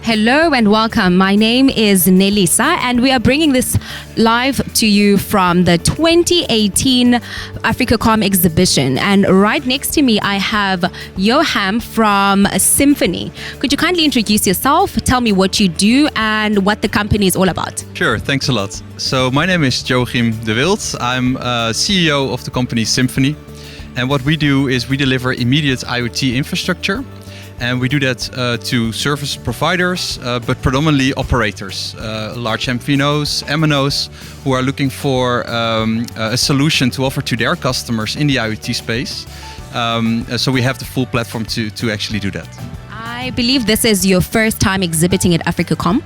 Hello and welcome. My name is Nelisa and we are bringing this live to you from the 2018 AfricaCom exhibition. And right next to me, I have Johan from Simfony. Could you kindly introduce yourself, tell me what you do and what the company is all about? Sure, thanks a lot. So my name is Joachim de Wild. I'm CEO of the company Simfony. And what we do is we deliver immediate IoT infrastructure. And we do that to service providers, but predominantly operators, large MVNOs, MNOs, who are looking for a solution to offer to their customers in the IoT space. So we have the full platform to actually do that. I believe this is your first time exhibiting at AfricaCom.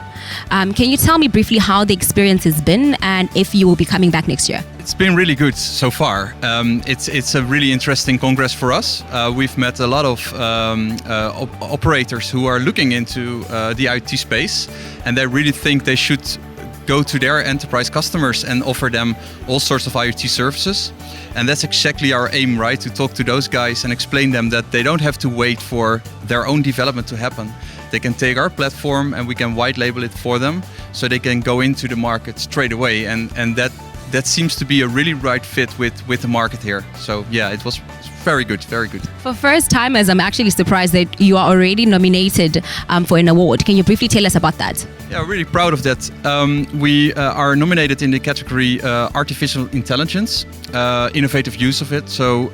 Can you tell me briefly how the experience has been and if you will be coming back next year? It's been really good so far. It's a really interesting congress for us. We've met a lot of operators who are looking into the IoT space, and they really think they should go to their enterprise customers and offer them all sorts of IoT services. And that's exactly our aim, right? To talk to those guys and explain them that they don't have to wait for their own development to happen. They can take our platform and we can white label it for them so they can go into the market straight away. And that seems to be a really right fit with the market here. So yeah, it was very good, very good. For first timers, I'm actually surprised that you are already nominated for an award. Can you briefly tell us about that? Yeah, really proud of that. We are nominated in the category Artificial Intelligence, innovative use of it. So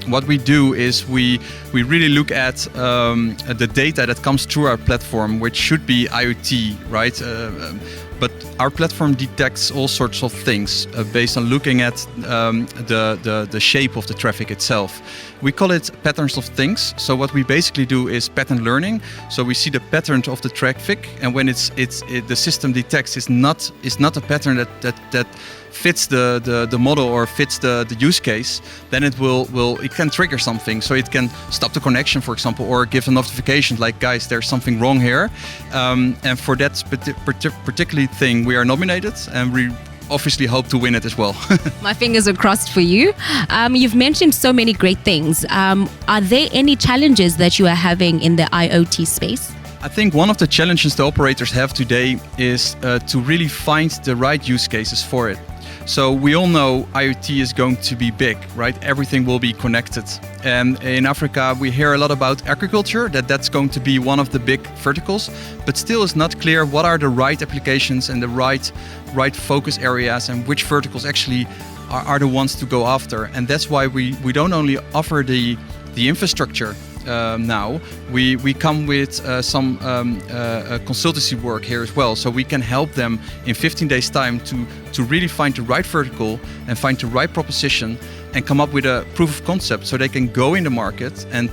what we do is we really look at the data that comes through our platform, which should be IoT, right? But our platform detects all sorts of things based on looking at the shape of the traffic itself. We call it patterns of things. So what we basically do is pattern learning. So we see the pattern of the traffic, and when the system detects it's not a pattern that fits the model or fits the use case, then it can trigger something. So it can stop the connection, for example, or give a notification like, guys, there's something wrong here. And for that particular thing, we are nominated, and we obviously hope to win it as well. My fingers are crossed for you. You've mentioned so many great things. Are there any challenges that you are having in the IoT space? I think one of the challenges the operators have today is to really find the right use cases for it. So we all know IoT is going to be big, right? Everything will be connected. And in Africa, we hear a lot about agriculture, that's going to be one of the big verticals, but still it's not clear what are the right applications and the right focus areas and which verticals actually are the ones to go after. And that's why we don't only offer the infrastructure now, we come with some consultancy work here as well, so we can help them in 15 days time to really find the right vertical and find the right proposition and come up with a proof of concept so they can go in the market and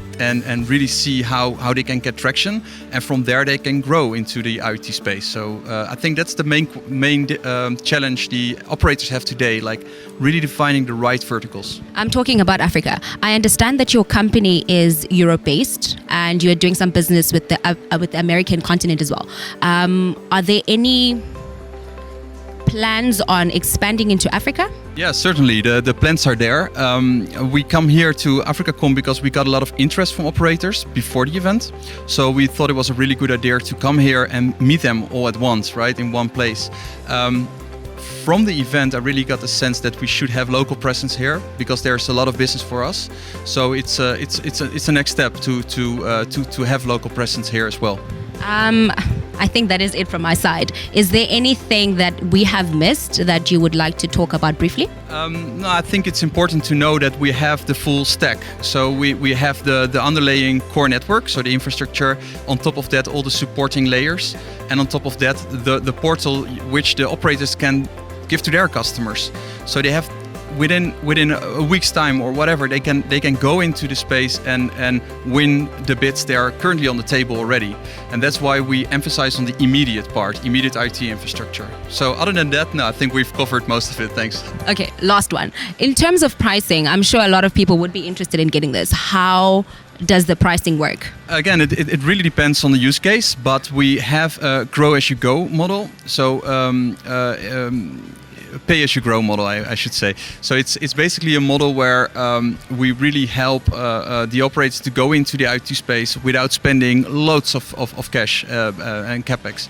really see how they can get traction, and from there they can grow into the IoT space. So I think that's the main challenge the operators have today, like really defining the right verticals. I'm talking about Africa. I understand that your company is Europe-based and you're doing some business with the American continent as well. Are there any plans on expanding into Africa? Yeah, certainly. The plans are there. We come here to AfricaCom because we got a lot of interest from operators before the event. So we thought it was a really good idea to come here and meet them all at once, right, in one place. From the event, I really got the sense that we should have local presence here because there's a lot of business for us. So it's a next step to have local presence here as well. I think that is it from my side. Is there anything that we have missed that you would like to talk about briefly? No, I think it's important to know that we have the full stack. So we have the underlying core network, so the infrastructure. On top of that, all the supporting layers. And on top of that, the portal which the operators can give to their customers. So they have within a week's time or whatever, they can go into the space and win the bids that are currently on the table already. And that's why we emphasize on the immediate part, immediate IT infrastructure. So other than that, no, I think we've covered most of it. Thanks. Okay, last one. In terms of pricing, I'm sure a lot of people would be interested in getting this. How does the pricing work? Again, it really depends on the use case, but we have a grow as you go model. So pay-as-you-grow model, I should say. So it's basically a model where we really help the operators to go into the IoT space without spending loads of cash and capex.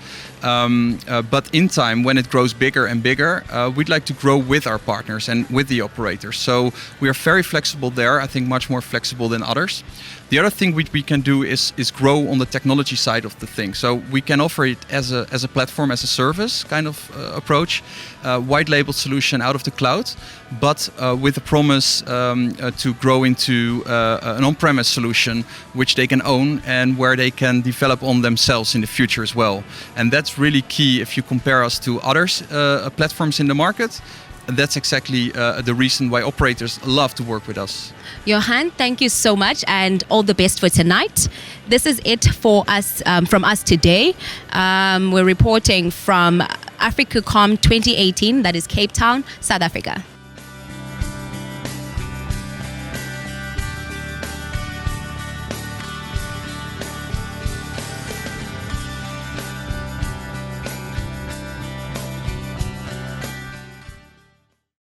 But in time, when it grows bigger and bigger, we'd like to grow with our partners and with the operators. So we are very flexible there. I think much more flexible than others. The other thing we can do is grow on the technology side of the thing. So we can offer it as a platform, as a service kind of approach, white label solution out of the cloud, but with a promise to grow into an on-premise solution which they can own and where they can develop on themselves in the future as well. And that's really key if you compare us to others platforms in the market. That's exactly the reason why operators love to work with us. Johan, thank you so much and all the best for tonight. This is it for us, from us today. We're reporting from AfricaCom 2018, that is Cape Town, South Africa.